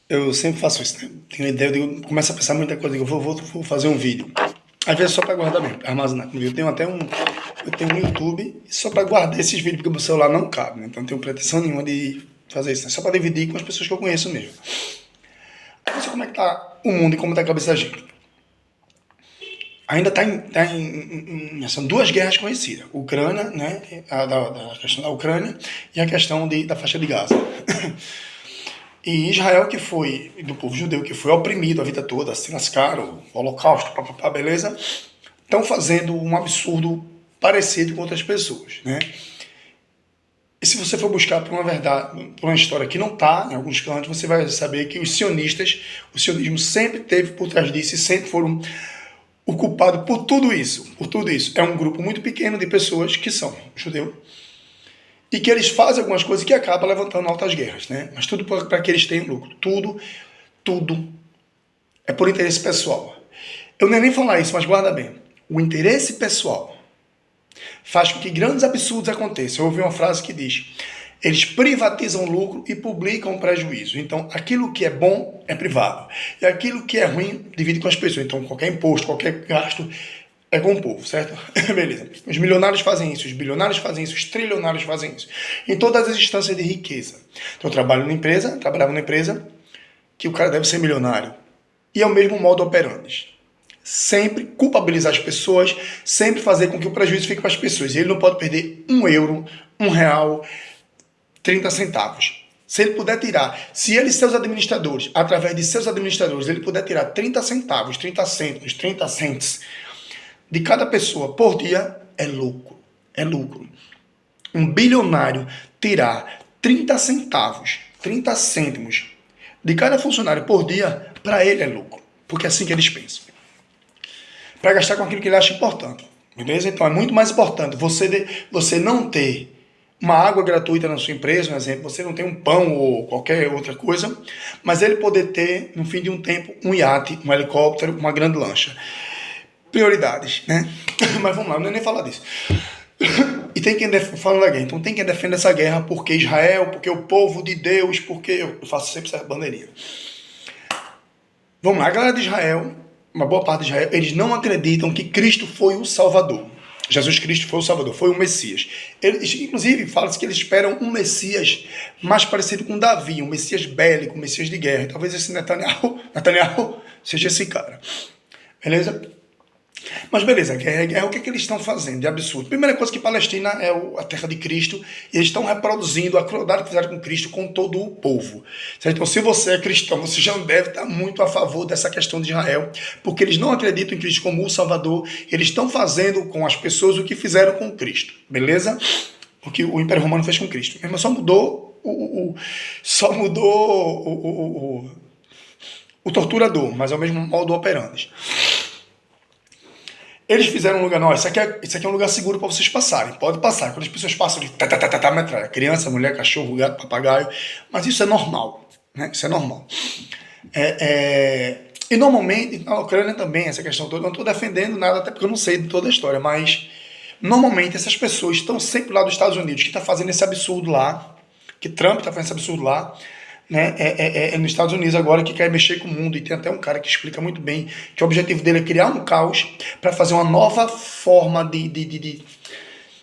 Eu sempre faço isso, né? Tenho uma ideia, eu digo, começo a pensar muita coisa, digo, vou fazer um vídeu. Às vezes só para guardar mesmo, pra armazenar comigo. Eu tenho um YouTube só para guardar esses vídeos, porque o meu celular não cabe, né? Então não tenho pretensão nenhuma de fazer isso, né? Só para dividir com as pessoas que eu conheço mesmo. Aí não sei como é que tá o mundo e como tá a cabeça da gente. Ainda são duas guerras conhecidas. Ucrânia, né? Da questão da Ucrânia e a questão da faixa de Gaza. E Israel, que foi, do povo judeu, que foi oprimido a vida toda, se lascaram, holocausto, papapá, beleza, estão fazendo um absurdo parecido com outras pessoas, né? E se você for buscar por uma verdade, por uma história que não está em alguns cantos, você vai saber que os sionistas, o sionismo sempre teve por trás disso e sempre foram o culpado por tudo isso, por tudo isso. É um grupo muito pequeno de pessoas que são judeus, e que eles fazem algumas coisas que acabam levantando altas guerras, né? Mas tudo para que eles tenham lucro. Tudo é por interesse pessoal. Eu não ia nem falar isso, mas guarda bem. O interesse pessoal faz com que grandes absurdos aconteçam. Eu ouvi uma frase que diz: eles privatizam lucro e publicam prejuízo. Então, aquilo que é bom é privado. E aquilo que é ruim, divide com as pessoas. Então, qualquer imposto, qualquer gasto é com o povo, certo? Beleza. Os milionários fazem isso, os bilionários fazem isso, os trilionários fazem isso. Em todas as instâncias de riqueza. Então eu trabalhava numa empresa que o cara deve ser milionário. E é o mesmo modo operandi. Sempre culpabilizar as pessoas, sempre fazer com que o prejuízo fique para as pessoas. E ele não pode perder €1, R$ 1, 30 centavos. Se ele puder tirar, se ele e seus administradores, através de seus administradores, ele puder tirar 30 centavos, 30 cêntimos, 30 cents de cada pessoa por dia, é lucro. É lucro. Um bilionário tirar 30 centavos, 30 cêntimos de cada funcionário por dia, para ele é lucro. Porque é assim que eles pensam. Para gastar com aquilo que ele acha importante. Beleza? Então é muito mais importante você não ter uma água gratuita na sua empresa, um exemplo, você não tem um pão ou qualquer outra coisa, mas ele poder ter, no fim de um tempo, um iate, um helicóptero, uma grande lancha. Prioridades, né? Mas vamos lá, não é nem falar disso. E tem quem fala da guerra. Então tem quem defenda essa guerra porque Israel, porque o povo de Deus, porque eu faço sempre essa bandeirinha. Vamos lá, a galera de Israel, uma boa parte de Israel, eles não acreditam que Cristo foi o Salvador. Jesus Cristo foi o Salvador, foi o Messias. Eles, inclusive, fala-se que eles esperam um Messias mais parecido com Davi, um Messias bélico, um Messias de guerra. Talvez esse Netanyahu seja esse cara. Beleza? Mas beleza, guerra, o que, é que eles estão fazendo de absurdo? Primeira coisa que Palestina é a terra de Cristo, e eles estão reproduzindo a crueldade que fizeram com Cristo com todo o povo. Certo? Então se você é cristão, você já deve estar muito a favor dessa questão de Israel, porque eles não acreditam em Cristo como o Salvador, eles estão fazendo com as pessoas o que fizeram com Cristo, beleza? O que o Império Romano fez com Cristo. Mas só mudou o torturador, mas é o mesmo modo operandi. Eles fizeram um lugar, não, isso aqui é um lugar seguro para vocês passarem. Pode passar. Quando as pessoas passam de metralha, criança, mulher, cachorro, gato, papagaio, mas isso é normal, né? Isso é normal. E normalmente, na Ucrânia também, essa questão toda, eu não estou defendendo nada, até porque eu não sei de toda a história, mas normalmente essas pessoas estão sempre lá dos Estados Unidos, que está fazendo esse absurdo lá, que Trump está fazendo esse absurdo lá, né? Nos Estados Unidos agora, que quer mexer com o mundo, e tem até um cara que explica muito bem que o objetivo dele é criar um caos para fazer uma nova forma de...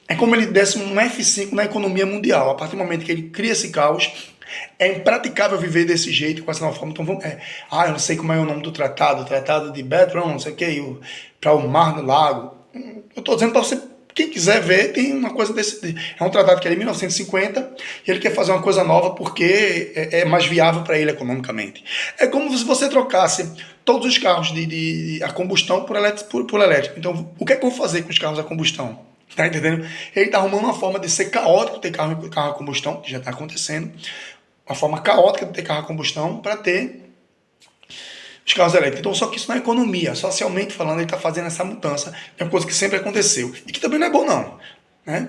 É como ele desse um F5 na economia mundial. A partir do momento que ele cria esse caos, é impraticável viver desse jeito, com essa nova forma. Então vamos... eu não sei como é o nome do tratado de Bertrand, não sei o que, para o Mar do Lago. Eu estou dizendo para você... Quem quiser ver, tem uma coisa desse... É um tratado que é de 1950 e ele quer fazer uma coisa nova porque é mais viável para ele economicamente. É como se você trocasse todos os carros a combustão por elétrico. Então, o que é que eu vou fazer com os carros a combustão? Tá entendendo? Ele está arrumando uma forma de ser caótico ter carro a combustão, que já está acontecendo. Uma forma caótica de ter carro a combustão para ter os carros elétricos. Então, só que isso na economia, socialmente falando, ele está fazendo essa mudança, é uma coisa que sempre aconteceu, e que também não é bom não, né?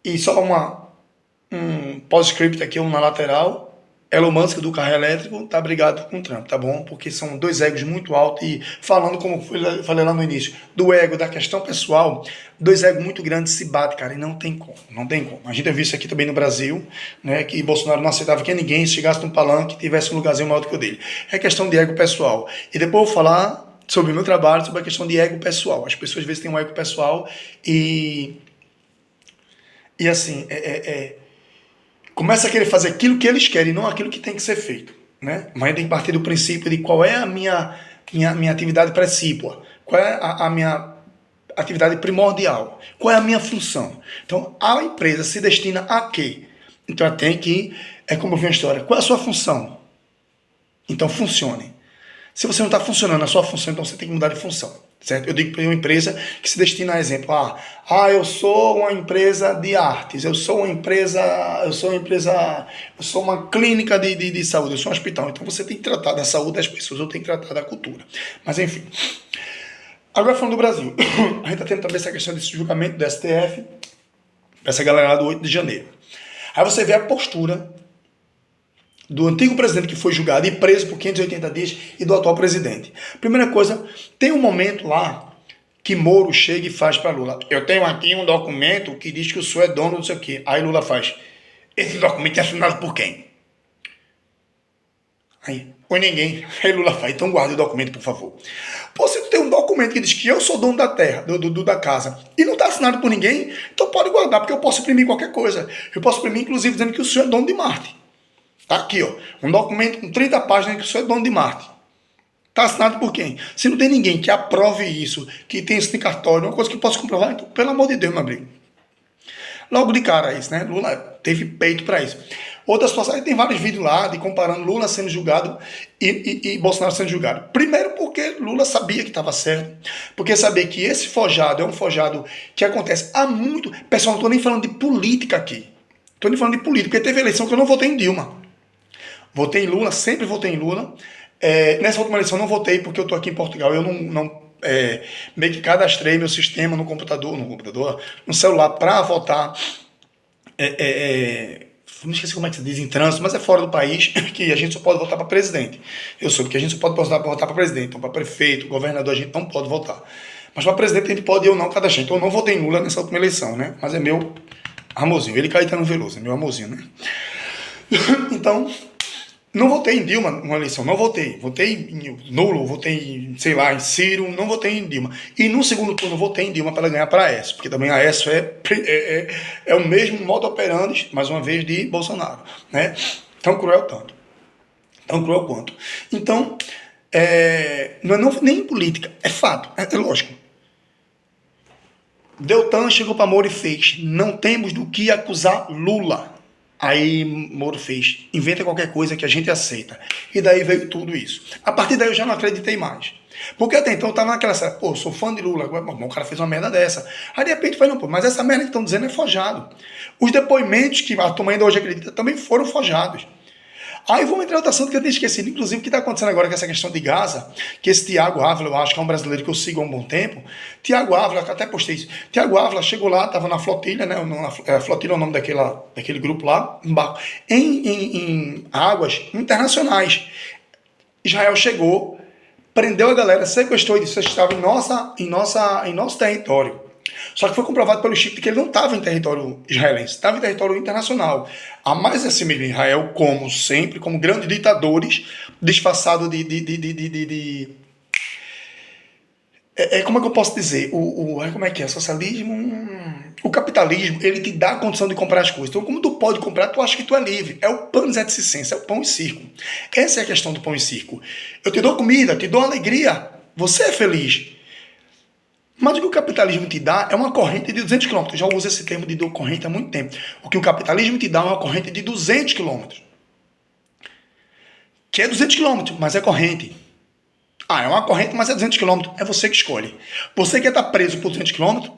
E só um pós-script aqui, um na lateral, Elon Musk do carro elétrico tá brigado com o Trump, tá bom? Porque são dois egos muito altos e falando, como eu falei lá no início, do ego, da questão pessoal, dois egos muito grandes se batem, cara, e não tem como, não tem como. A gente viu isso aqui também no Brasil, né, que Bolsonaro não aceitava que ninguém chegasse num palanque e tivesse um lugarzinho maior do que o dele. É questão de ego pessoal. E depois eu vou falar sobre o meu trabalho, sobre a questão de ego pessoal. As pessoas às vezes têm um ego pessoal e assim, começa a querer fazer aquilo que eles querem, não aquilo que tem que ser feito, né? Mas tem que partir do princípio de qual é a minha atividade precípua, qual é a minha atividade primordial, qual é a minha função. Então, a empresa se destina a quê? Então, ela tem que, como eu vi uma história, qual é a sua função? Então, funcione. Se você não está funcionando na sua função, então você tem que mudar de função, certo? Eu digo para uma empresa que se destina a exemplo, eu sou uma empresa de artes, eu sou uma clínica de saúde, eu sou um hospital. Então você tem que tratar da saúde das pessoas, eu tenho que tratar da cultura. Mas enfim. Agora falando do Brasil, a gente está tendo também essa questão desse julgamento do STF, essa galera lá do 8 de janeiro. Aí você vê a postura do antigo presidente que foi julgado e preso por 580 dias e do atual presidente. Primeira coisa, tem um momento lá que Moro chega e faz para Lula: eu tenho aqui um documento que diz que o senhor é dono, não sei o quê. Aí Lula faz: esse documento é assinado por quem? Aí, por ninguém. Aí Lula faz: então guarde o documento, por favor. Pô, se tu tem um documento que diz que eu sou dono da terra, da casa, e não está assinado por ninguém, então pode guardar, porque eu posso imprimir qualquer coisa. Eu posso imprimir, inclusive, dizendo que o senhor é dono de Marte. Tá aqui, ó, um documento com 30 páginas que o senhor é dono de Marte. Tá assinado por quem? Se não tem ninguém que aprove isso, que tem isso em cartório, uma coisa que eu posso comprovar, então, pelo amor de Deus, meu amigo. Logo de cara isso, né? Lula teve peito para isso. Outra situação, aí tem vários vídeos lá de comparando Lula sendo julgado e Bolsonaro sendo julgado. Primeiro porque Lula sabia que estava certo, porque sabia que esse forjado é um forjado que acontece há muito... Pessoal, não estou nem falando de política aqui. Estou nem falando de política, porque teve eleição que eu não votei em Dilma. Votei em Lula, sempre votei em Lula. Nessa última eleição não votei porque eu estou aqui em Portugal. Eu meio que cadastrei meu sistema no celular para votar. Não esqueci como é que se diz em trânsito, mas é fora do país, que a gente só pode votar para presidente. Eu soube que a gente só pode votar para presidente, então para prefeito, governador, a gente não pode votar. Mas para presidente a gente pode ou não cadastrar. Então eu não votei em Lula nessa última eleição, né? Mas é meu amorzinho. Ele Caetano Veloso, é meu amorzinho, né? Então... não votei em Dilma numa eleição, não votei. Votei em nulo, votei em, sei lá, em Ciro, não votei em Dilma. E no segundo turno votei em Dilma para ela ganhar para a Aécio, porque também a Aécio é o mesmo modo operandi, mais uma vez, de Bolsonaro, né? Tão cruel tanto. Tão cruel quanto. Então, não é nem política, é fato, é lógico. Deltan chegou para Moro e fez: não temos do que acusar Lula. Aí Moro fez: inventa qualquer coisa que a gente aceita. E daí veio tudo isso. A partir daí eu já não acreditei mais. Porque até então eu tava naquela série: pô, sou fã de Lula, agora, o cara fez uma merda dessa. Aí de repente foi: não, pô, mas essa merda que estão dizendo é forjado. Os depoimentos que a turma ainda hoje acredita também foram forjados. Aí vamos entrar em outro assunto que eu tinha esquecido, inclusive o que está acontecendo agora com essa questão de Gaza, que esse Tiago Ávila, eu acho que é um brasileiro que eu sigo há um bom tempo. Tiago Ávila, até postei isso. Tiago Ávila chegou lá, estava na flotilha, né? A flotilha é o nome daquele grupo lá, um barco, em águas internacionais. Israel chegou, prendeu a galera, sequestrou e disse: vocês estavam em nosso território. Só que foi comprovado pelo Chip que ele não estava em território israelense, estava em território internacional. Há mais assim mesmo, Israel, como sempre, como grandes ditadores, disfarçados como é que eu posso dizer? Como é que é? Socialismo? O capitalismo, ele te dá a condição de comprar as coisas. Então, como tu pode comprar, tu acha que tu é livre. É o pão et circense, é o pão e circo. Essa é a questão do pão e circo. Eu te dou comida, te dou alegria, você é feliz. Mas o que o capitalismo te dá é uma corrente de 200 km. Eu já uso esse termo de corrente há muito tempo. O que o capitalismo te dá é uma corrente de 200 km. Que é 200 km, mas é corrente. É uma corrente, mas é 200 km. É você que escolhe. Você quer estar preso por 200 km?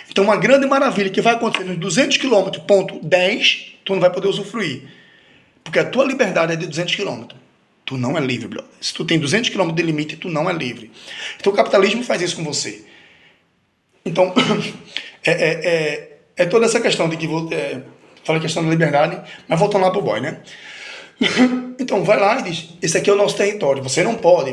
Então uma grande maravilha que vai acontecer nos 200 km, ponto 10, tu não vai poder usufruir. Porque a tua liberdade é de 200 km. Tu não é livre, brother. Se tu tem 200 km de limite, tu não é livre. Então o capitalismo faz isso com você. Então, toda essa questão de que falei questão da liberdade, mas voltando lá pro boy, né? Então vai lá e diz, esse aqui é o nosso território, você não pode.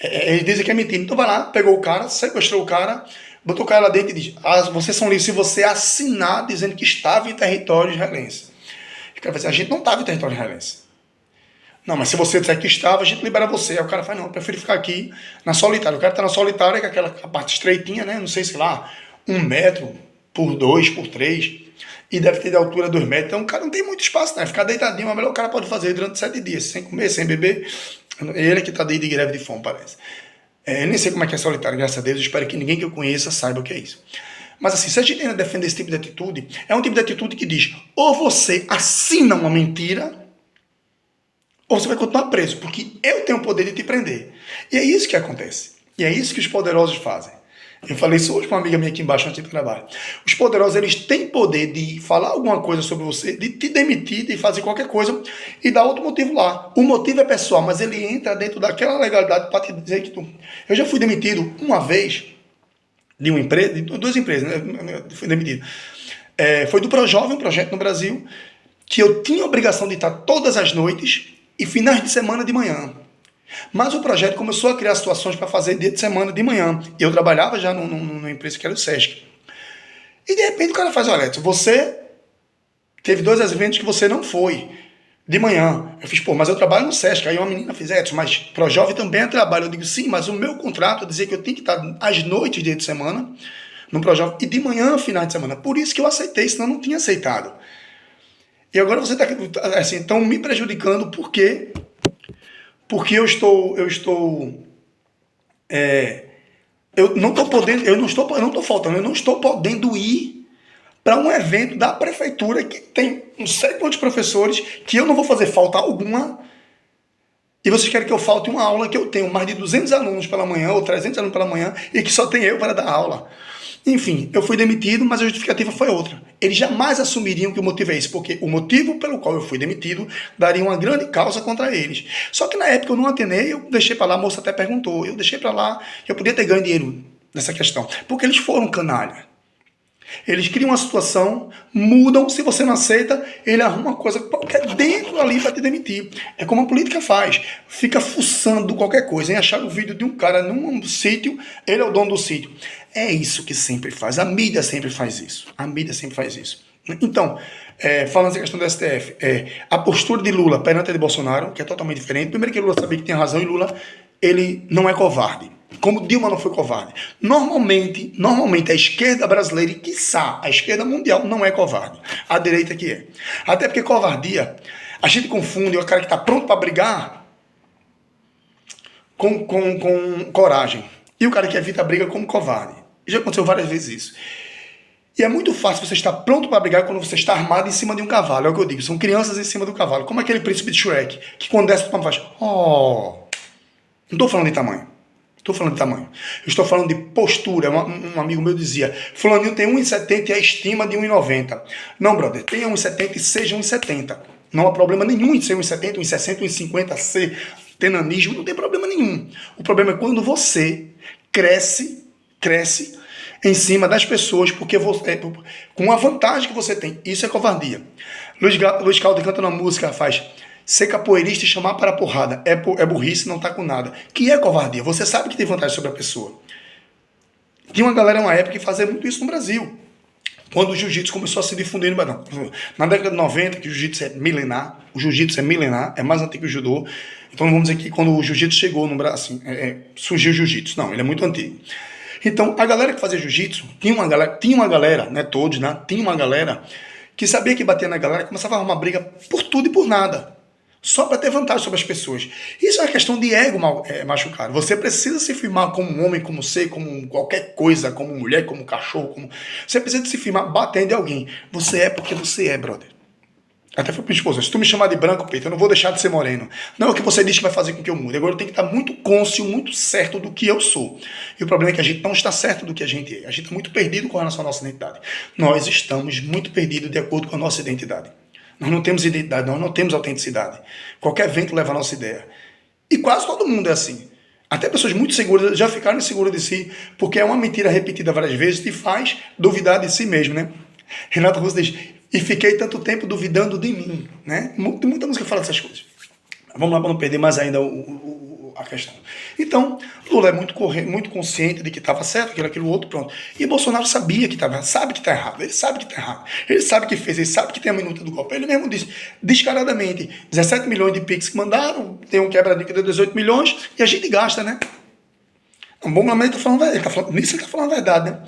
Eles dizem que é mentira. Então vai lá, pegou o cara, sequestrou o cara, botou o cara lá dentro e diz, vocês são livres se você assinar dizendo que estava em território israelense. O cara vai dizer, a gente não estava em território israelense. Não, mas se você disser que estava, a gente libera você. Aí o cara fala, não, eu prefiro ficar aqui na solitária. O cara está na solitária, que é aquela parte estreitinha, né? Não sei, sei lá, 1 metro por 2, por 3, e deve ter de altura 2 metros. Então o cara não tem muito espaço, né? Ficar deitadinho, mas melhor o cara pode fazer durante 7 dias, sem comer, sem beber. Ele que está de greve de fome, parece. Eu nem sei como é que é solitário, graças a Deus. Eu espero que ninguém que eu conheça saiba o que é isso. Mas assim, se a gente ainda defender esse tipo de atitude, é um tipo de atitude que diz, ou você assina uma mentira, ou você vai continuar preso, porque eu tenho o poder de te prender. E é isso que acontece. E é isso que os poderosos fazem. Eu falei isso hoje com uma amiga minha aqui embaixo antes do trabalho. Os poderosos, eles têm poder de falar alguma coisa sobre você, de te demitir, de fazer qualquer coisa e dar outro motivo lá. O motivo é pessoal, mas ele entra dentro daquela legalidade para te dizer que tu... Eu já fui demitido uma vez de uma empresa, de 2 empresas, né? Fui demitido. Foi do ProJovem, um projeto no Brasil, que eu tinha a obrigação de estar todas as noites e finais de semana de manhã. Mas o projeto começou a criar situações para fazer dia de semana de manhã. Eu trabalhava já numa empresa que era o Sesc. E de repente o cara faz, olha, você teve 2 eventos que você não foi de manhã. Eu fiz, mas eu trabalho no Sesc. Aí uma menina fez, mas ProJovem também é trabalho. Eu digo, sim, mas o meu contrato dizia que eu tinha que estar às noites, dia de semana, no ProJovem, e de manhã, final de semana. Por isso que eu aceitei, senão eu não tinha aceitado. E agora você está assim, estão me prejudicando porque eu não estou podendo ir para um evento da prefeitura que tem não sei quantos professores, que eu não vou fazer falta alguma, e vocês querem que eu falte uma aula que eu tenho mais de 200 alunos pela manhã, ou 300 alunos pela manhã, e que só tem eu para dar aula. Enfim, eu fui demitido, mas a justificativa foi outra. Eles jamais assumiriam que o motivo é esse, porque o motivo pelo qual eu fui demitido daria uma grande causa contra eles. Só que na época eu não atenei, eu deixei para lá, a moça até perguntou, eu deixei para lá, eu podia ter ganho dinheiro nessa questão, porque eles foram canalha. Eles criam uma situação, mudam, se você não aceita, ele arruma uma coisa qualquer dentro ali para te demitir. É como a política faz, fica fuçando qualquer coisa, em achar o vídeo de um cara num sítio, ele é o dono do sítio. É isso que sempre faz, a mídia sempre faz isso. Então, falando essa questão do STF, a postura de Lula perante a de Bolsonaro, que é totalmente diferente. Primeiro que Lula sabia que tinha razão, e Lula, ele não é covarde. Como Dilma não foi covarde. Normalmente a esquerda brasileira e, quiçá, a esquerda mundial não é covarde. A direita que é. Até porque covardia, a gente confunde o cara que está pronto para brigar com coragem. E o cara que evita a briga como covarde. Já aconteceu várias vezes isso. E é muito fácil você estar pronto para brigar quando você está armado em cima de um cavalo. É o que eu digo, são crianças em cima do cavalo. Como aquele príncipe de Shrek, que quando desce do faz... Não estou falando de tamanho. Eu estou falando de postura. Um amigo meu dizia, fulaninho tem 1,70 e a estima de 1,90. Não, brother, tenha 1,70 e seja 1,70. Não há problema nenhum em ser 1,70, 1,60, 1,50, ser tenanismo, não tem problema nenhum. O problema é quando você cresce em cima das pessoas, porque você, com a vantagem que você tem. Isso é covardia. Luiz Caldas canta na música, faz... Ser capoeirista e chamar para a porrada é burrice, não tá com nada. Que é covardia. Você sabe que tem vantagem sobre a pessoa. Tinha uma galera uma época que fazia muito isso no Brasil. Quando o jiu-jitsu começou a se difundir no Brasil. Na década de 90, que o jiu-jitsu é milenar. O jiu-jitsu é milenar, é mais antigo que o judô. Então vamos dizer que quando o jiu-jitsu chegou no Brasil, assim, surgiu o jiu-jitsu. Não, ele é muito antigo. Então a galera que fazia jiu-jitsu, tinha uma galera, não é todos, né? Tinha uma galera que sabia que batia na galera e começava a arrumar briga por tudo e por nada. Só para ter vantagem sobre as pessoas. Isso é uma questão de ego machucado. Você precisa se firmar como um homem, como ser, como qualquer coisa, como mulher, como cachorro. Você precisa se firmar batendo em alguém. Você é porque você é, brother. Até foi para minha esposa, se tu me chamar de branco, Peito, eu não vou deixar de ser moreno. Não é o que você diz que vai fazer com que eu mude. Agora eu tenho que estar muito cônscio, muito certo do que eu sou. E o problema é que a gente não está certo do que a gente é. A gente está muito perdido com relação à nossa identidade. Nós estamos muito perdidos de acordo com a nossa identidade. Nós não temos identidade, nós não temos autenticidade. Qualquer vento leva a nossa ideia. E quase todo mundo é assim. Até pessoas muito seguras já ficaram inseguras de si, porque é uma mentira repetida várias vezes que te faz duvidar de si mesmo, né? Renato Russo diz, e fiquei tanto tempo duvidando de mim, né? Muita música fala dessas coisas. Vamos lá para não perder mais ainda a questão. Então, Lula é muito consciente de que estava certo, aquilo outro, pronto. E Bolsonaro sabia que estava, sabe que está errado, ele sabe que está errado, ele sabe que fez, ele sabe que tem a minuta do golpe. Ele mesmo disse, descaradamente, 17 milhões de Pix que mandaram, tem um quebra-dica de 18 milhões, e a gente gasta, né? Um bom momento, nisso ele está falando a verdade, né?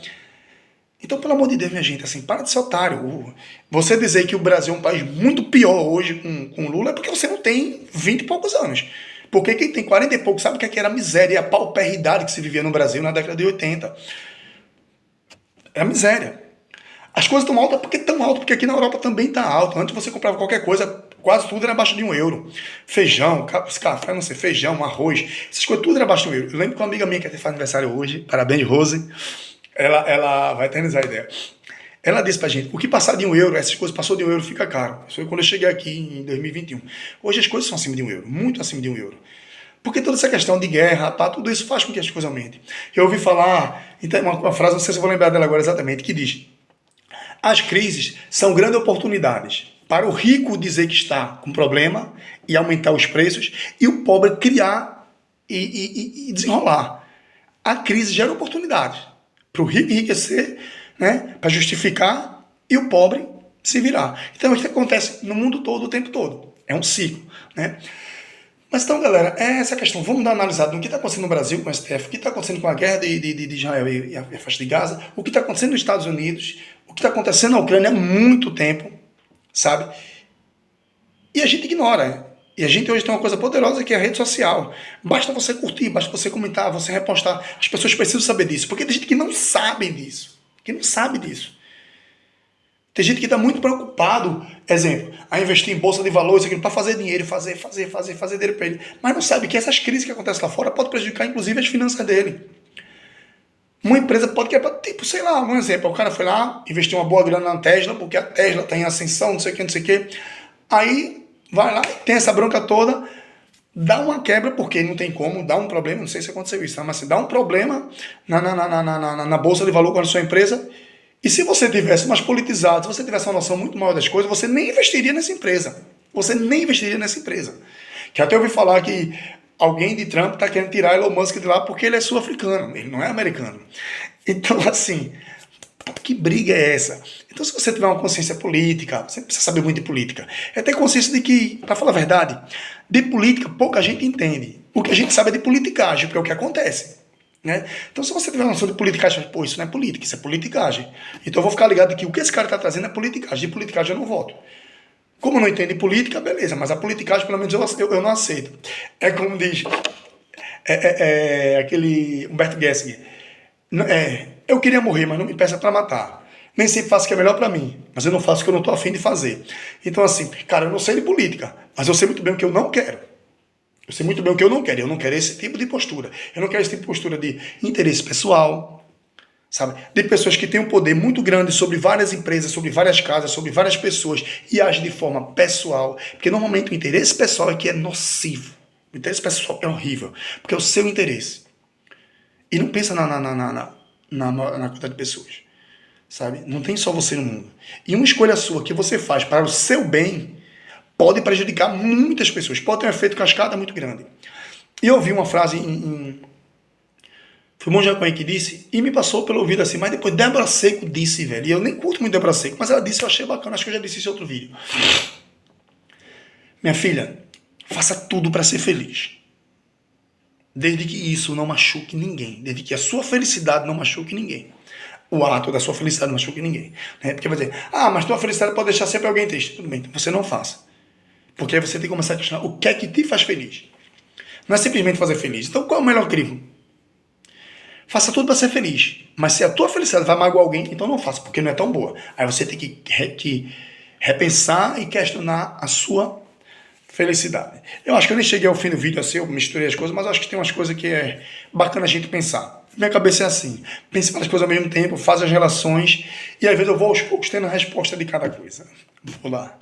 Então, pelo amor de Deus, minha gente, assim, para de ser otário. Você dizer que o Brasil é um país muito pior hoje com Lula é porque você não tem 20 e poucos anos. Porque quem tem 40 e poucos sabe que era a miséria e a pauperdade que se vivia no Brasil na década de 80. É a miséria. As coisas estão altas porque estão altas, porque aqui na Europa também está alto. Antes você comprava qualquer coisa, quase tudo era abaixo de €1. Feijão, café, não sei, feijão, arroz, essas coisas, tudo era abaixo de €1. Eu lembro que uma amiga minha que faz aniversário hoje, parabéns, Rose, ela vai eternizar a ideia. Ela disse pra gente, o que passar de €1, essas coisas passou de €1, fica caro. Isso foi quando eu cheguei aqui em 2021. Hoje as coisas são acima de €1, muito acima de €1. Porque toda essa questão de guerra, tudo isso faz com que as coisas aumentem. Eu ouvi falar, então, uma frase, não sei se eu vou lembrar dela agora exatamente, que diz, as crises são grandes oportunidades para o rico dizer que está com problema e aumentar os preços, e o pobre criar e desenrolar. A crise gera oportunidades para o rico enriquecer, né, para justificar, e o pobre se virar. Então isso acontece no mundo todo, o tempo todo. É um ciclo, né? Mas então, galera, é essa questão. Vamos dar uma analisada no que está acontecendo no Brasil com o STF, o que está acontecendo com a guerra de Israel e a faixa de Gaza, o que está acontecendo nos Estados Unidos, o que está acontecendo na Ucrânia há muito tempo, sabe? E a gente ignora. E a gente hoje tem uma coisa poderosa que é a rede social. Basta você curtir, basta você comentar, você repostar. As pessoas precisam saber disso, porque tem gente que não sabe disso. Que não sabe disso. Tem gente que está muito preocupado, exemplo, a investir em bolsa de valores, para fazer dinheiro, fazer dinheiro para ele. Mas não sabe que essas crises que acontecem lá fora podem prejudicar, inclusive, as finanças dele. Uma empresa pode quebrar, tipo, sei lá, um exemplo, o cara foi lá, investiu uma boa grana na Tesla, porque a Tesla está em ascensão, não sei o que. Aí, vai lá, tem essa bronca toda, dá uma quebra, porque não tem como, dá um problema, não sei se aconteceu isso, mas assim, dá um problema na bolsa de valor com a sua empresa. E se você tivesse mais politizado, se você tivesse uma noção muito maior das coisas, você nem investiria nessa empresa. Você nem investiria nessa empresa. Que até eu ouvi falar que alguém de Trump está querendo tirar Elon Musk de lá porque ele é sul-africano, ele não é americano. Então, assim, que briga é essa? Então, se você tiver uma consciência política, você precisa saber muito de política, é ter consciência de que, para falar a verdade, de política pouca gente entende. O que a gente sabe é de politicagem, que é o que acontece. Né? Então, se você tiver uma noção de politicagem, pô, isso não é política, isso é politicagem. Então, eu vou ficar ligado que o que esse cara está trazendo é politicagem. De politicagem eu não voto. Como eu não entendo de política, beleza, mas a politicagem, pelo menos, eu não aceito. É como diz aquele Humberto Gessinger. Eu queria morrer, mas não me peça para matar. Nem sempre faço o que é melhor para mim, mas eu não faço o que eu não estou afim de fazer. Então, assim, cara, eu não sei de política, mas eu sei muito bem o que eu não quero. Eu sei muito bem o que eu não quero. Eu não quero esse tipo de postura. Eu não quero esse tipo de postura de interesse pessoal, sabe? De pessoas que têm um poder muito grande sobre várias empresas, sobre várias casas, sobre várias pessoas e agem de forma pessoal. Porque normalmente o interesse pessoal é que é nocivo. O interesse pessoal é horrível, porque é o seu interesse. E não pensa na quantidade de pessoas, sabe? Não tem só você no mundo. E uma escolha sua que você faz para o seu bem pode prejudicar muitas pessoas, pode ter um efeito cascata muito grande. E eu ouvi uma frase foi o Monge Jaconha que disse, e me passou pelo ouvido assim, mas depois Débora Seco disse, velho, e eu nem curto muito Débora Seco, mas ela disse, eu achei bacana, acho que eu já disse isso em outro vídeo. Minha filha, faça tudo para ser feliz. Desde que isso não machuque ninguém, desde que a sua felicidade não machuque ninguém. O ato da sua felicidade não machuque ninguém. Né? Porque vai dizer, mas tua felicidade pode deixar sempre alguém triste. Tudo bem, então você não faça. Porque aí você tem que começar a questionar o que é que te faz feliz. Não é simplesmente fazer feliz. Então qual é o melhor crivo? Faça tudo para ser feliz. Mas se a tua felicidade vai magoar alguém, então não faça, porque não é tão boa. Aí você tem que repensar e questionar a sua felicidade. Eu acho que eu nem cheguei ao fim do vídeo assim, eu misturei as coisas, mas acho que tem umas coisas que é bacana a gente pensar. Minha cabeça é assim. Pense várias coisas ao mesmo tempo, faz as relações e às vezes eu vou aos poucos tendo a resposta de cada coisa. Vou lá.